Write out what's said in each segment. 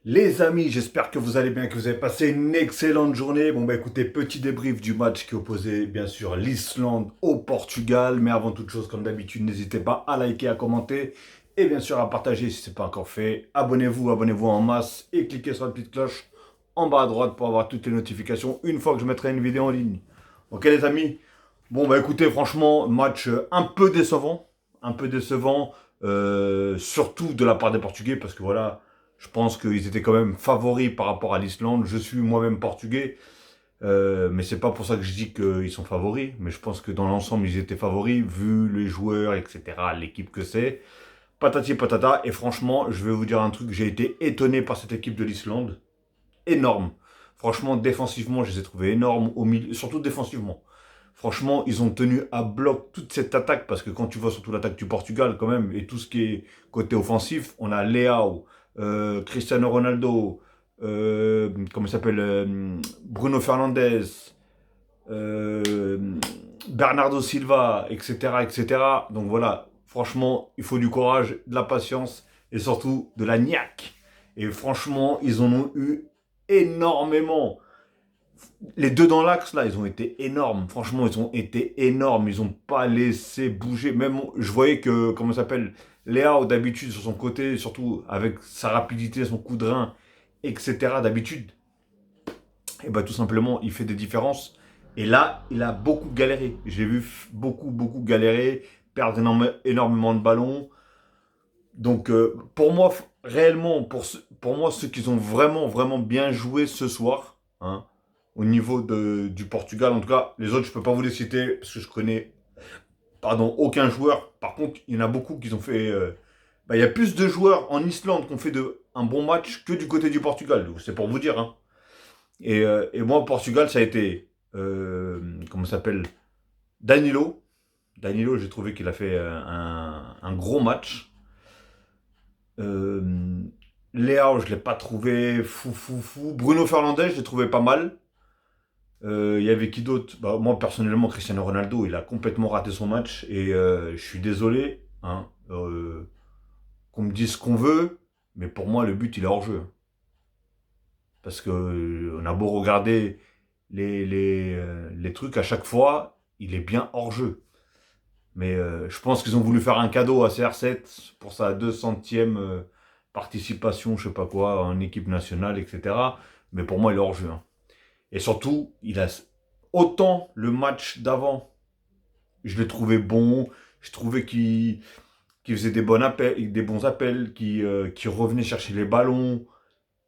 Les amis, j'espère que vous allez bien, que vous avez passé une excellente journée. Bon bah écoutez, petit débrief du match qui opposait bien sûr l'Islande au Portugal. Mais avant toute chose, comme d'habitude, n'hésitez pas à liker, à commenter et bien sûr à partager si ce n'est pas encore fait. Abonnez-vous en masse et cliquez sur la petite cloche en bas à droite pour avoir toutes les notifications une fois que je mettrai une vidéo en ligne. Ok les amis. Bon bah écoutez, franchement, match un peu décevant. Un peu décevant, surtout de la part des Portugais parce que voilà. Je pense qu'ils étaient quand même favoris par rapport à l'Islande. Je suis moi-même portugais, mais c'est pas pour ça que je dis qu'ils sont favoris. Mais je pense que dans l'ensemble, ils étaient favoris, vu les joueurs, etc., l'équipe que c'est. Patati patata. Et franchement, je vais vous dire un truc, j'ai été étonné par cette équipe de l'Islande. Énorme. Franchement, défensivement, je les ai trouvés énormes, au milieu, surtout défensivement. Franchement, ils ont tenu à bloc toute cette attaque, parce que quand tu vois surtout l'attaque du Portugal, quand même, et tout ce qui est côté offensif, on a Leao, Cristiano Ronaldo, comment il s'appelle, Bruno Fernandes, euh, Bernardo Silva, etc., etc. Donc voilà, franchement, il faut du courage, de la patience, et surtout de la niaque. Et franchement, ils en ont eu énormément. Les deux dans l'axe, là, ils ont été énormes. Franchement, ils ont été énormes. Ils n'ont pas laissé bouger. Même, je voyais que, comment ça s'appelle, Léao, d'habitude, sur son côté, surtout avec sa rapidité, son coup de rein, etc., d'habitude, et bah, tout simplement, il fait des différences. Et là, il a beaucoup galéré. J'ai vu beaucoup galérer, perdre énormément de ballons. Donc, pour moi, réellement, pour moi, ceux qui ont vraiment bien joué ce soir, hein, au niveau du Portugal, en tout cas, les autres, je peux pas vous les citer parce que je connais, pardon, aucun joueur. Par contre, il y en a beaucoup qui ont fait. Bah, il y a plus de joueurs en Islande qui ont fait un bon match que du côté du Portugal. C'est pour vous dire. Hein. Et moi, au Portugal, ça a été, comment ça s'appelle, Danilo. Danilo, j'ai trouvé qu'il a fait un gros match. Euh, Léao, je ne l'ai pas trouvé fou. Bruno Fernandes, je l'ai trouvé pas mal. Il y avait qui d'autre? Bah, moi, personnellement, Cristiano Ronaldo, il a complètement raté son match. Et je suis désolé hein, qu'on me dise ce qu'on veut. Mais pour moi, le but, il est hors jeu. Parce que on a beau regarder les trucs à chaque fois, il est bien hors jeu. Mais je pense qu'ils ont voulu faire un cadeau à CR7 pour sa 200e participation, je sais pas quoi, en équipe nationale, etc. Mais pour moi, il est hors jeu. Hein. Et surtout, il a autant le match d'avant. Je l'ai trouvé bon. Je trouvais qu'il faisait des bons appels, qu'il revenait chercher les ballons,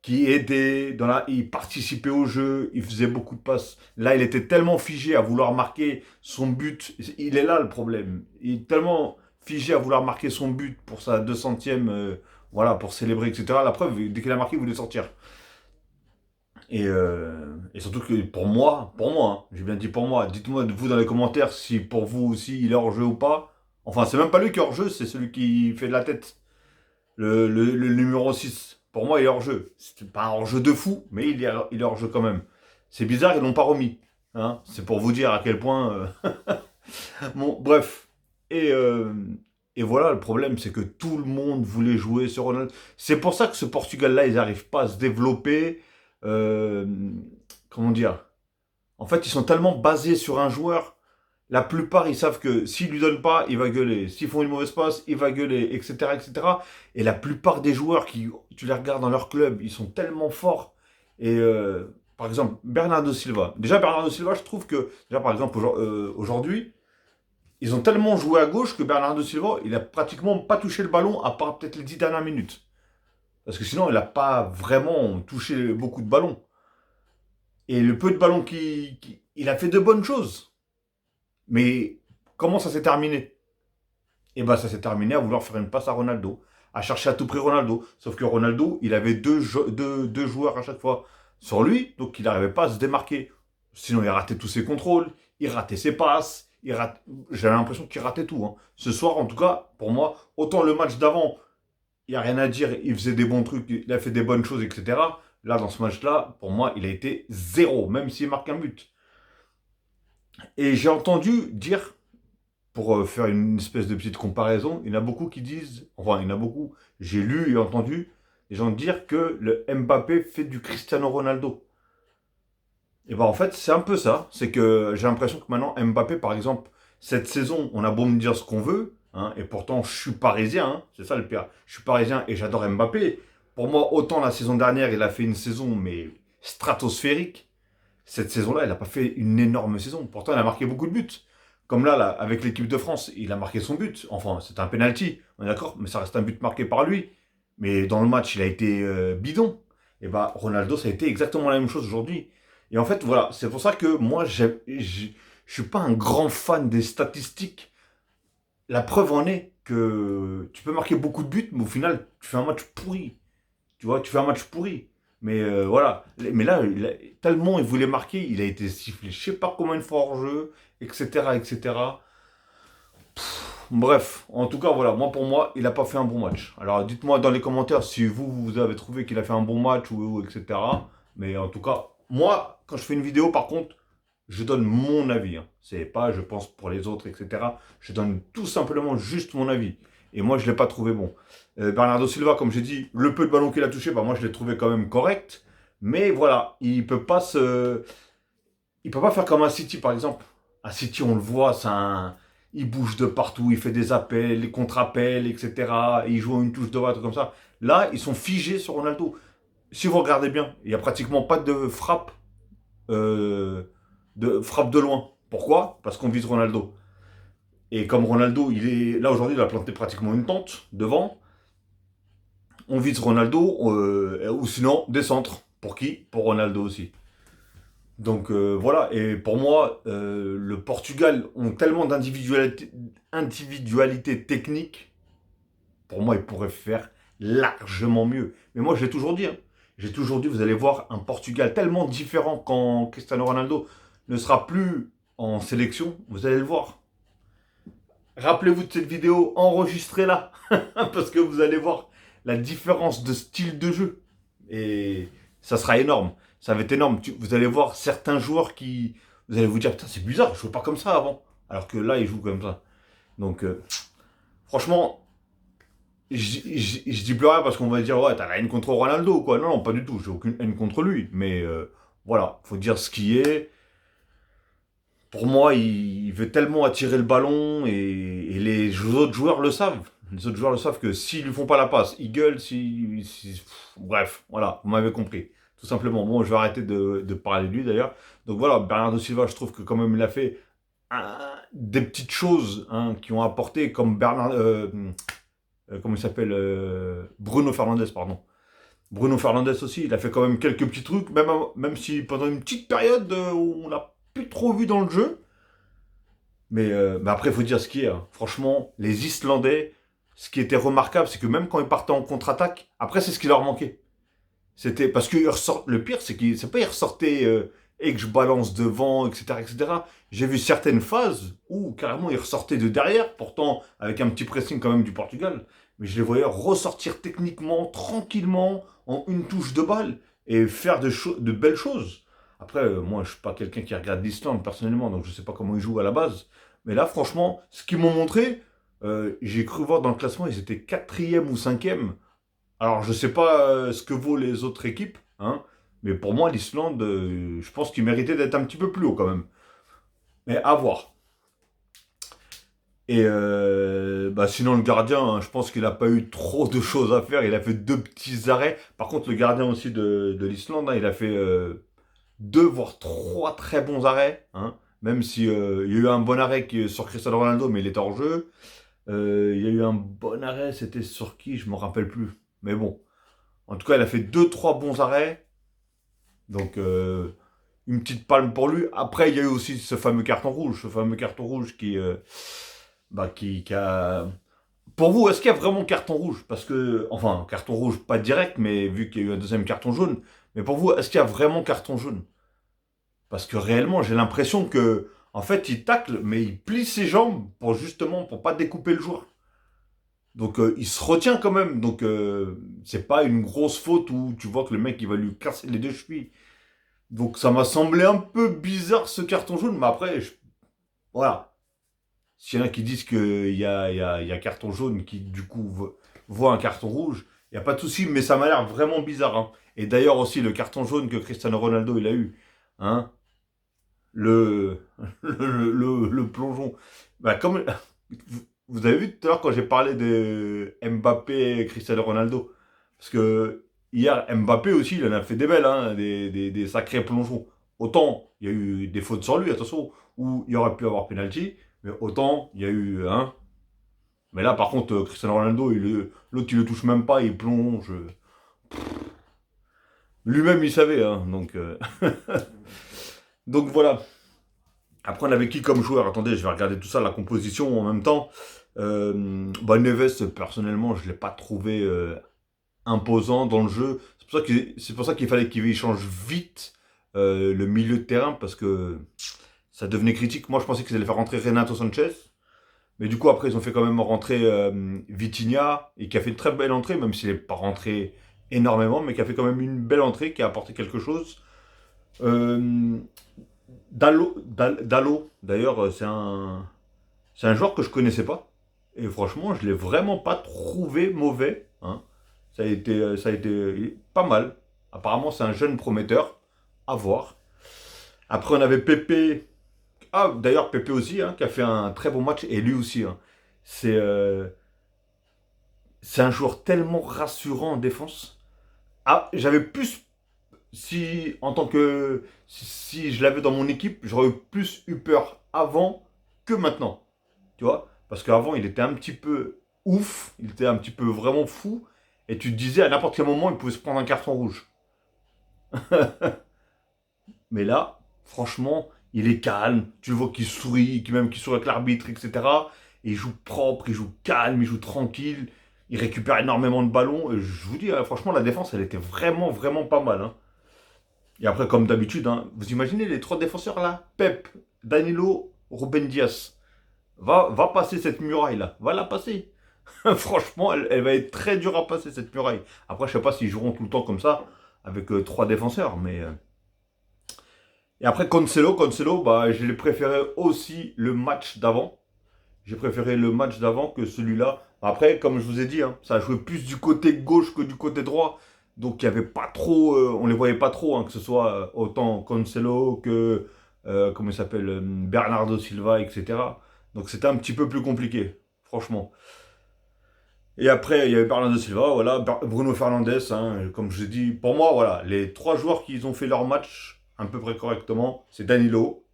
qui aidait, il participait au jeu, il faisait beaucoup de passes. Là, il était tellement figé à vouloir marquer son but. Il est là le problème. Il est tellement figé à vouloir marquer son but pour sa 200e, voilà, pour célébrer, etc. La preuve, dès qu'il a marqué, il voulait sortir. Et surtout que pour moi, hein, j'ai bien dit pour moi, dites-moi vous dans les commentaires si pour vous aussi il est hors jeu ou pas. Enfin, c'est même pas lui qui est hors jeu, c'est celui qui fait de la tête. Le numéro 6, pour moi, il est hors jeu. C'est pas un hors jeu de fou, mais il est hors jeu quand même. C'est bizarre, ils l'ont pas remis. Hein, c'est pour vous dire à quel point. Bon, bref. Et, euh, et voilà, le problème, c'est que tout le monde voulait jouer sur Ronaldo. C'est pour ça que ce Portugal-là, ils n'arrivent pas à se développer. Euh, comment dire? En fait, ils sont tellement basés sur un joueur. La plupart, ils savent que s'ils lui donnent pas, il va gueuler. S'ils font une mauvaise passe, il va gueuler, etc., etc. Et la plupart des joueurs tu les regardes dans leur club, ils sont tellement forts. Et par exemple, Bernardo Silva. Déjà, Bernardo Silva, je trouve que, déjà, par exemple, aujourd'hui, ils ont tellement joué à gauche que Bernardo Silva, il a pratiquement pas touché le ballon, à part peut-être les 10 dernières minutes. Parce que sinon, il n'a pas vraiment touché beaucoup de ballons. Et le peu de ballons il a fait de bonnes choses. Mais comment ça s'est terminé? Et bien ça s'est terminé à vouloir faire une passe à Ronaldo, à chercher à tout prix Ronaldo. Sauf que Ronaldo, il avait deux joueurs à chaque fois sur lui, donc il n'arrivait pas à se démarquer. Sinon, il ratait tous ses contrôles, il ratait ses passes, j'avais l'impression qu'il ratait tout. Hein. Ce soir, en tout cas, pour moi, autant le match d'avant, il n'y a rien à dire, il faisait des bons trucs, il a fait des bonnes choses, etc. Là, dans ce match-là, pour moi, il a été zéro, même s'il marque un but. Et j'ai entendu dire pour faire une espèce de petite comparaison, il y en a beaucoup qui disent, enfin il y en a beaucoup, j'ai lu et entendu, les gens dire que le Mbappé fait du Cristiano Ronaldo. Et ben en fait, c'est un peu ça. C'est que j'ai l'impression que maintenant, Mbappé, par exemple, cette saison, on a beau me dire ce qu'on veut, hein, et pourtant, je suis parisien, hein, c'est ça le pire. Je suis parisien et j'adore Mbappé. Pour moi, autant la saison dernière, il a fait une saison, mais stratosphérique. Cette saison-là, il n'a pas fait une énorme saison. Pourtant, il a marqué beaucoup de buts. Comme là, avec l'équipe de France, il a marqué son but. Enfin, c'est un penalty, on est d'accord, mais ça reste un but marqué par lui. Mais dans le match, il a été bidon. Et bah, Ronaldo, ça a été exactement la même chose aujourd'hui. Et en fait, voilà, c'est pour ça que moi, je suis pas un grand fan des statistiques. La preuve en est que tu peux marquer beaucoup de buts, mais au final, tu fais un match pourri. Tu vois, tu fais un match pourri. Mais voilà. Mais là, tellement il voulait marquer, il a été sifflé je sais pas combien de fois hors jeu, etc., etc. Bref, en tout cas, voilà. Moi, pour moi, il n'a pas fait un bon match. Alors, dites-moi dans les commentaires si vous avez trouvé qu'il a fait un bon match ou etc. Mais en tout cas, moi, quand je fais une vidéo, par contre, je donne mon avis. Hein. C'est pas, je pense, pour les autres, etc. Je donne tout simplement juste mon avis. Et moi, je ne l'ai pas trouvé bon. Bernardo Silva, comme j'ai dit, le peu de ballon qu'il a touché, bah, moi, je l'ai trouvé quand même correct. Mais voilà, il peut pas faire comme un City, par exemple. À City, on le voit, il bouge de partout, il fait des appels, les contre-appels, etc. Il joue une touche de droite comme ça. Là, ils sont figés sur Ronaldo. Si vous regardez bien, il n'y a pratiquement pas euh, de frappe de loin. Pourquoi? Parce qu'on vise Ronaldo. Et comme Ronaldo, il est là aujourd'hui, il a planté pratiquement une tente devant. On vise Ronaldo, ou sinon des centres. Pour qui? Pour Ronaldo aussi. Donc voilà, et pour moi, le Portugal ont tellement d'individualité technique, pour moi, ils pourraient faire largement mieux. Mais moi, je l'ai toujours dit, hein. J'ai toujours dit, vous allez voir un Portugal tellement différent quand Cristiano Ronaldo ne sera plus en sélection, vous allez le voir. Rappelez-vous de cette vidéo, enregistrez-la, parce que vous allez voir la différence de style de jeu. Et ça sera énorme. Ça va être énorme. Vous allez voir certains joueurs qui... Vous allez vous dire, putain, c'est bizarre, je jouais pas comme ça avant. Alors que là, ils jouent comme ça. Donc, franchement, je dis plus rien parce qu'on va dire, ouais, t'as la haine contre Ronaldo, quoi. Non, non, pas du tout. J'ai aucune haine contre lui. Mais voilà, faut dire ce qui est. Pour moi, il veut tellement attirer le ballon et les autres joueurs le savent. Les autres joueurs le savent que s'ils lui font pas la passe, ils gueulent. Bref, voilà, vous m'avez compris. Tout simplement. Bon, je vais arrêter de parler de lui d'ailleurs. Donc voilà, Bernardo Silva, je trouve que quand même il a fait des petites choses hein, qui ont apporté, comme comment il s'appelle Bruno Fernandes, pardon. Bruno Fernandes aussi, il a fait quand même quelques petits trucs, même si pendant une petite période où on l'a plus trop vu dans le jeu. Mais après, il faut dire ce qui est. Hein. Franchement, les Islandais, ce qui était remarquable, c'est que même quand ils partaient en contre-attaque, après, c'est ce qui leur manquait. C'était parce que le pire, c'est qu'ils c'est pas ils ressortaient et que je balance devant, etc., etc. J'ai vu certaines phases où carrément ils ressortaient de derrière, pourtant avec un petit pressing quand même du Portugal, mais je les voyais ressortir techniquement, tranquillement, en une touche de balle et faire de belles choses. Après, moi, je suis pas quelqu'un qui regarde l'Islande personnellement, donc je sais pas comment ils jouent à la base. Mais là, franchement, ce qu'ils m'ont montré, j'ai cru voir dans le classement, ils étaient quatrième ou cinquième. Alors, je sais pas ce que vaut les autres équipes, hein, mais pour moi, l'Islande, je pense qu'il méritait d'être un petit peu plus haut quand même. Mais à voir. Et bah sinon, le gardien, hein, je pense qu'il n'a pas eu trop de choses à faire. Il a fait deux petits arrêts. Par contre, le gardien aussi de l'Islande, hein, il a fait deux, voire trois très bons arrêts. Hein, même si il y a eu un bon arrêt sur Cristiano Ronaldo, mais il était hors jeu. Il y a eu un bon arrêt, c'était sur qui? Je ne me rappelle plus. Mais bon. En tout cas, il a fait deux, trois bons arrêts. Donc, une petite palme pour lui. Après, il y a eu aussi ce fameux carton rouge. Ce fameux carton rouge qui a... Pour vous, est-ce qu'il y a vraiment carton rouge? Parce que, enfin, carton rouge, pas direct, mais vu qu'il y a eu un deuxième carton jaune. Mais pour vous, est-ce qu'il y a vraiment carton jaune? Parce que réellement, j'ai l'impression que, en fait, il tacle, mais il plie ses jambes pour justement, pour pas découper le joueur. Donc il se retient quand même. Donc c'est pas une grosse faute où tu vois que le mec il va lui casser les deux chevilles. Donc ça m'a semblé un peu bizarre ce carton jaune. Mais après, voilà. S'il y en a qui disent qu'il y a carton jaune qui du coup voit un carton rouge, Il n'y a pas de souci, mais ça m'a l'air vraiment bizarre. Hein. Et d'ailleurs aussi, le carton jaune que Cristiano Ronaldo il a eu, hein, le, le plongeon. Bah, comme, vous avez vu tout à l'heure quand j'ai parlé de Mbappé et Cristiano Ronaldo. Parce que hier, Mbappé aussi, il en a fait des belles, hein, des sacrés plongeons. Autant il y a eu des fautes sur lui, attention, où il aurait pu avoir penalty, mais autant il y a eu. Hein. Mais là, par contre, Cristiano Ronaldo, l'autre, il le touche même pas, il plonge. Lui-même, il savait, hein, donc. Donc voilà. Après, on avait qui comme joueur? Attendez, je vais regarder tout ça, la composition en même temps. Bah, Neves, personnellement, je ne l'ai pas trouvé imposant dans le jeu. C'est pour ça qu'il fallait qu'il change vite le milieu de terrain parce que ça devenait critique. Moi, je pensais qu'ils allaient faire rentrer Renato Sanchez. Mais du coup, après, ils ont fait quand même rentrer Vitinha et qui a fait une très belle entrée, même s'il n'est pas rentré énormément, mais qui a fait quand même une belle entrée, qui a apporté quelque chose. Euh, Dallo, d'ailleurs, c'est un joueur que je connaissais pas. Et franchement, je l'ai vraiment pas trouvé mauvais. Hein. Ça a été pas mal. Apparemment, c'est un jeune prometteur. À voir. Après, on avait Pépé. Ah, d'ailleurs, Pépé aussi, hein, qui a fait un très bon match. Et lui aussi. Hein. C'est euh, c'est un joueur tellement rassurant en défense. Ah, j'avais plus. Si, en tant que. Si je l'avais dans mon équipe, j'aurais plus eu peur avant que maintenant. Tu vois? Parce qu'avant, il était un petit peu ouf, il était un petit peu vraiment fou, et tu te disais à n'importe quel moment, il pouvait se prendre un carton rouge. Mais là, franchement, il est calme, tu le vois qu'il sourit, qu'il sourit avec l'arbitre, etc. Et il joue propre, il joue calme, il joue tranquille, il récupère énormément de ballons, et je vous dis, franchement, la défense, elle était vraiment, vraiment pas mal. Hein. Et après, comme d'habitude, hein, vous imaginez les trois défenseurs là? Pep, Danilo, Ruben Dias. Va passer cette muraille là, va la passer. Franchement, elle va être très dure à passer cette muraille. Après, je sais pas s'ils joueront tout le temps comme ça, avec trois défenseurs, mais. Et après, Cancelo, bah, je l'ai préféré aussi le match d'avant. J'ai préféré le match d'avant que celui-là. Après, comme je vous ai dit, hein, ça a joué plus du côté gauche que du côté droit. Donc, il y avait pas trop. On les voyait pas trop, hein, que ce soit autant Cancelo que. Comment il s'appelle Bernardo Silva, etc. Donc, c'était un petit peu plus compliqué, franchement. Et après, il y avait Bernardo Silva, voilà, Bruno Fernandes, hein, comme je dis. Pour moi, voilà, les trois joueurs qui ont fait leur match à peu près correctement, c'est Danilo,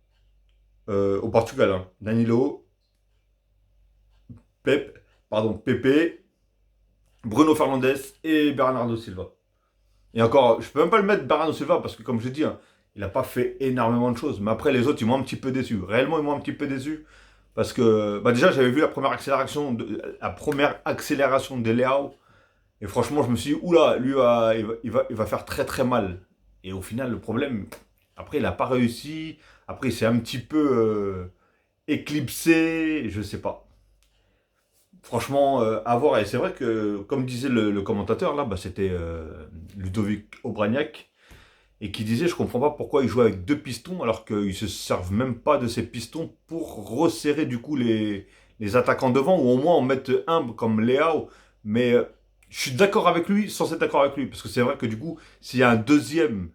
au Portugal, hein. Danilo, Pepe, Bruno Fernandes et Bernardo Silva. Et encore, je peux même pas le mettre Bernardo Silva parce que, comme je dis, hein, il n'a pas fait énormément de choses. Mais après, les autres, ils m'ont un petit peu déçu. Réellement, ils m'ont un petit peu déçu. Parce que, bah déjà, j'avais vu la première accélération de Leao. Et franchement, je me suis dit, oula, lui, il va faire très très mal. Et au final, le problème, après, il n'a pas réussi. Après, il s'est un petit peu éclipsé. Je sais pas. Franchement, à voir. Et c'est vrai que, comme disait le commentateur, là, bah, c'était Ludovic Obraniak. Et qui disait, je comprends pas pourquoi ils jouent avec deux pistons alors qu'ils se servent même pas de ces pistons pour resserrer du coup les attaquants devant ou au moins en mettre un comme Leao. Mais je suis d'accord avec lui sans être d'accord avec lui parce que c'est vrai que du coup, s'il y a un deuxième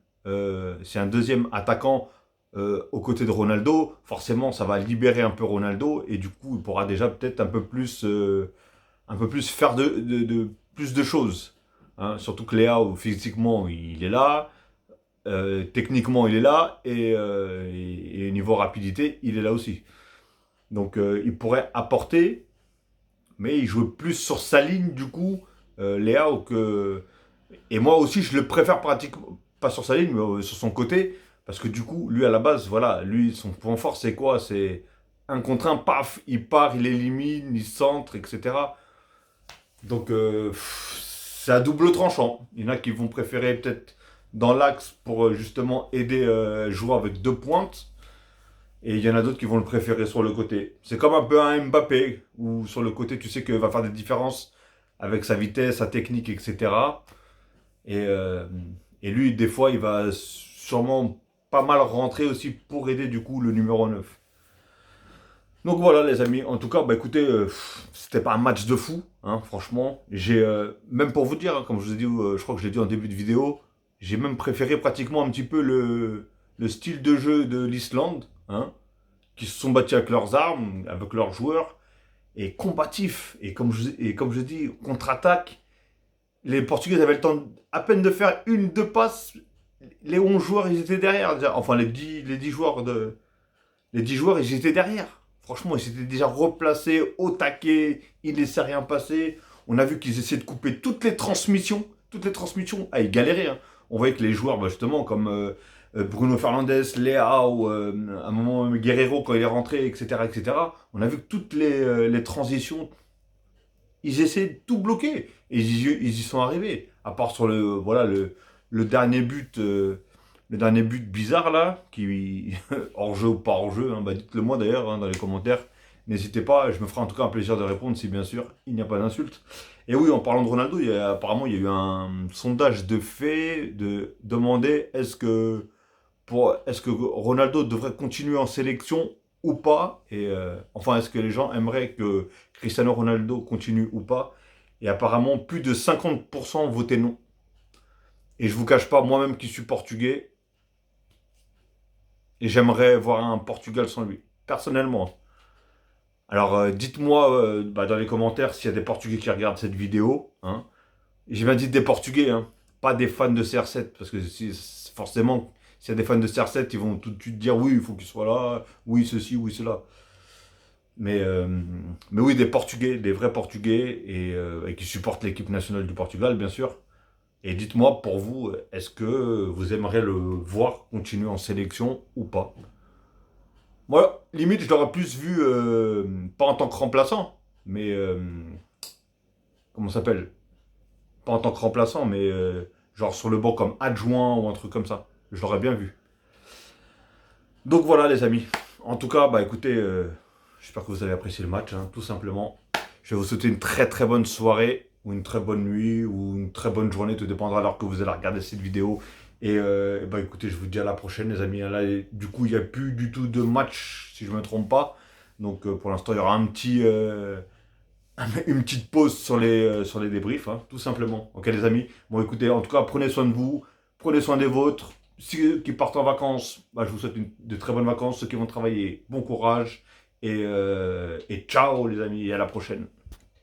attaquant aux côtés de Ronaldo, forcément ça va libérer un peu Ronaldo et du coup il pourra déjà peut-être un peu plus faire plus de choses. Hein. Surtout que Leao physiquement il est là. Techniquement, il est là et niveau rapidité, il est là aussi. Donc, il pourrait apporter, mais il joue plus sur sa ligne du coup, Léao que. Et moi aussi, je le préfère pratiquement pas sur sa ligne, mais sur son côté, parce que du coup, lui à la base, voilà, lui son point fort c'est quoi? C'est un contre un, paf, il part, il élimine, il centre, etc. Donc, c'est à double tranchant. Il y en a qui vont préférer peut-être dans l'axe pour justement aider jouer avec deux pointes. Et il y en a d'autres qui vont le préférer sur le côté. C'est comme un peu un Mbappé, où sur le côté, tu sais qu'il va faire des différences avec sa vitesse, sa technique, etc. Et, euh, et lui, des fois, il va sûrement pas mal rentrer aussi pour aider du coup le numéro 9. Donc voilà les amis, en tout cas, bah écoutez, c'était pas un match de fou, hein, franchement. J'ai, même pour vous dire, hein, comme je vous ai dit, je crois que je l'ai dit en début de vidéo, j'ai même préféré pratiquement un petit peu le style de jeu de l'Islande, hein, qui se sont battus avec leurs armes, avec leurs joueurs, et combatifs. Et comme je dis, contre-attaque, les Portugais avaient le temps à peine de faire une, deux passes, les 11 joueurs, ils étaient derrière. Enfin, les 10 joueurs, ils étaient derrière. Franchement, ils s'étaient déjà replacés, au taquet, ils ne laissaient rien passer. On a vu qu'ils essayaient de couper toutes les transmissions. Toutes les transmissions. Ah, ils galéraient. Hein. On voyait que les joueurs, bah, justement, comme Bruno Fernandes, Léa ou à un moment Guerrero quand il est rentré, etc., etc., on a vu que toutes les transitions, ils essayaient de tout bloquer. Et ils y sont arrivés. À part sur voilà, le dernier but. Le dernier but bizarre là, qui hors jeu ou pas hors jeu, hein, bah dites-le moi d'ailleurs hein, dans les commentaires. N'hésitez pas, je me ferai en tout cas un plaisir de répondre si bien sûr il n'y a pas d'insulte. Et oui, en parlant de Ronaldo, apparemment il y a eu un sondage de fait de demander est-ce que Ronaldo devrait continuer en sélection ou pas. Et enfin, est-ce que les gens aimeraient que Cristiano Ronaldo continue ou pas. Et apparemment plus de 50% votaient non. Et je vous cache pas, moi-même qui suis portugais, et j'aimerais voir un Portugal sans lui, personnellement. Alors dites-moi bah, dans les commentaires s'il y a des Portugais qui regardent cette vidéo. Hein. Et j'ai bien dit des Portugais, hein, pas des fans de CR7. Parce que forcément, s'il y a des fans de CR7, ils vont tout de suite dire oui, il faut qu'il soit là, oui ceci, oui cela. Mais, euh, mais oui, des Portugais, des vrais Portugais, et qui supportent l'équipe nationale du Portugal, bien sûr. Et dites-moi, pour vous, est-ce que vous aimeriez le voir continuer en sélection ou pas. Moi, limite, je l'aurais plus vu, pas en tant que remplaçant, mais comment ça s'appelle. Pas en tant que remplaçant, mais genre sur le banc comme adjoint ou un truc comme ça. Je l'aurais bien vu. Donc voilà, les amis. En tout cas, bah écoutez, j'espère que vous avez apprécié le match, hein, tout simplement. Je vais vous souhaiter une très très bonne soirée, ou une très bonne nuit, ou une très bonne journée, tout dépendra de l'heure que vous allez regarder cette vidéo. Et bah écoutez, je vous dis à la prochaine, les amis. Là, du coup, il n'y a plus du tout de match, si je ne me trompe pas. Donc pour l'instant, il y aura une petite pause sur les débriefs, hein, tout simplement. Ok, les amis. Bon, écoutez, en tout cas, prenez soin de vous, prenez soin des vôtres. Ceux qui partent en vacances, bah, je vous souhaite de très bonnes vacances. Ceux qui vont travailler, bon courage. Et ciao, les amis, et à la prochaine.